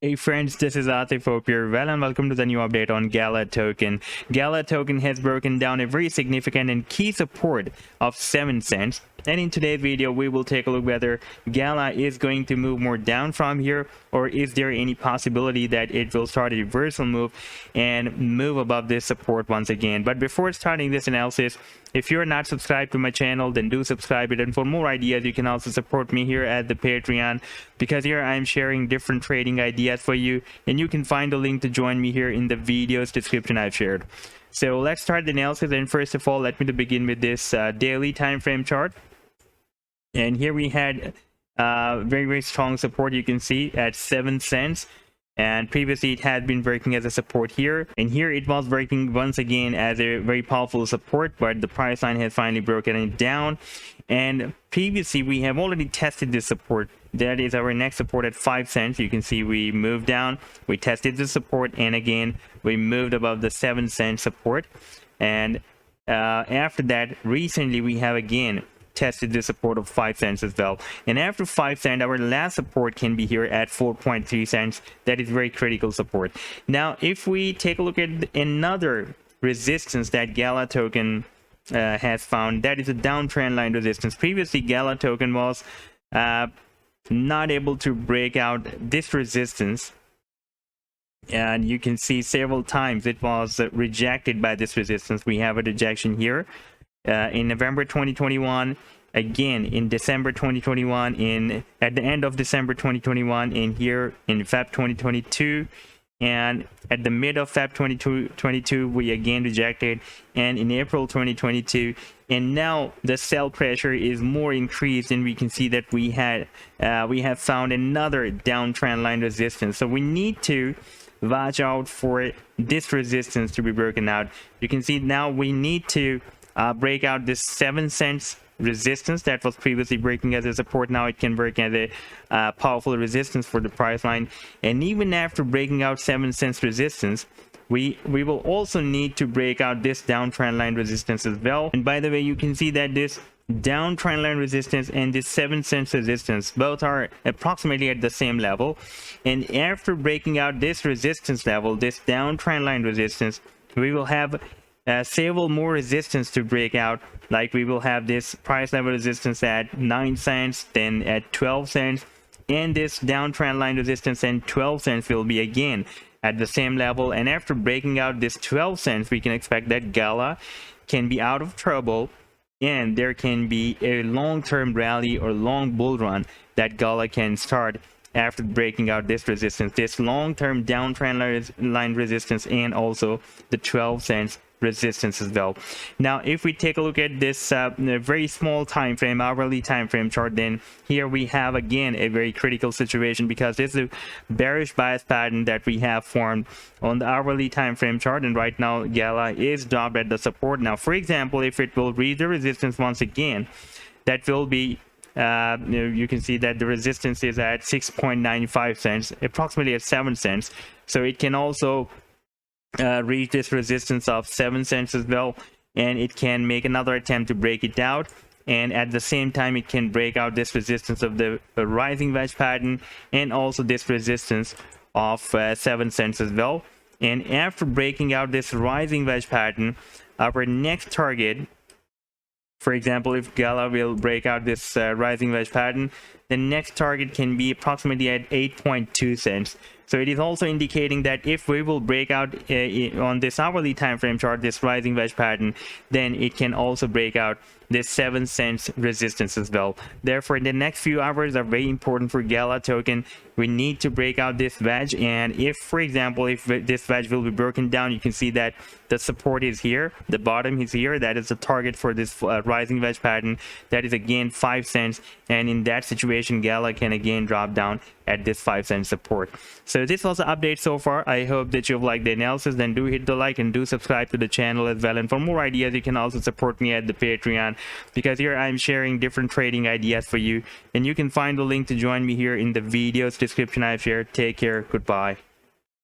Hey friends, this is Atif. Hope you're well and welcome to the new update on GALA token. GALA token has broken down a very significant and key support of 7 cents. And in today's video, we will take a look whether GALA is going to move more down from here, or is there any possibility that it will start a reversal move and move above this support once again. But before starting this analysis, if you're not subscribed to my channel, then do subscribe it. And for more ideas, you can also support me here at the Patreon, because here I'm sharing different trading ideas for you, and you can find the link to join me here in the video's description I've shared. So let's start the analysis. And first of all, let me begin with this daily time frame chart. And here we had very strong support, you can see, at 7 cents. And previously it had been working as a support here, and here it was working once again as a very powerful support, but the price line has finally broken it down. And previously we have already tested this support. That is our next support at 5 cents. You can see we moved down, we tested the support, and again we moved above the 7 cent support. And after that, recently we have again tested the support of 5 cents as well. And after 5 cents, our last support can be here at 4.3 cents. That is very critical support. Now if we take a look at another resistance that GALA token has found, that is a downtrend line resistance. Previously GALA token was not able to break out this resistance, and you can see several times it was rejected by this resistance. We have a rejection here in November 2021, again in December 2021, at the end of December 2021, and here in Feb 2022, and at the mid of Feb 2022 we again rejected, and in April 2022. And now the sell pressure is more increased, and we can see that we have found another downtrend line resistance. So we need to watch out for this resistance to be broken out. You can see now we need to break out this 7 cents resistance that was previously breaking as a support. Now it can work as a powerful resistance for the price line. And even after breaking out 7 cents resistance, we will also need to break out this downtrend line resistance as well. And by the way, you can see that this downtrend line resistance and this 7 cents resistance both are approximately at the same level. And after breaking out this resistance level, this downtrend line resistance, we will have several more resistance to break out. Like we will have this price level resistance at 9 cents, then at 12 cents, and this downtrend line resistance and 12 cents will be again at the same level. And after breaking out this 12 cents, we can expect that GALA can be out of trouble, and there can be a long-term rally or long bull run that GALA can start after breaking out this resistance, this long-term downtrend line resistance, and also the 12 cents resistance as well. Now if we take a look at this very small time frame, hourly time frame chart, then here we have again a very critical situation, because this is a bearish bias pattern that we have formed on the hourly time frame chart. And right now GALA is dropped at the support. Now for example, if it will reach the resistance once again, that will be you can see that the resistance is at 6.95 cents, approximately at 7 cents. So it can also reach this resistance of 7 cents as well, and it can make another attempt to break it out. And at the same time, it can break out this resistance of the rising wedge pattern, and also this resistance of 7 cents as well. And after breaking out this rising wedge pattern, our next target, for example, if GALA will break out this rising wedge pattern, the next target can be approximately at 8.2 cents. So it is also indicating that if we will break out on this hourly time frame chart, this rising wedge pattern, then it can also break out this 7 cents resistance as well. Therefore, the next few hours are very important for GALA token. We need to break out this wedge, and if, for example, if this wedge will be broken down, you can see that the support is here, the bottom is here. That is the target for this rising wedge pattern. That is again 5 cents, and in that situation GALA can again drop down at this 5 cent support. So this was the update so far. I hope that you've liked the analysis. Then do hit the like and do subscribe to the channel as well. And for more ideas, you can also support me at the Patreon, because here I'm sharing different trading ideas for you, and you can find the link to join me here in the video's description I've shared. Take care. Goodbye.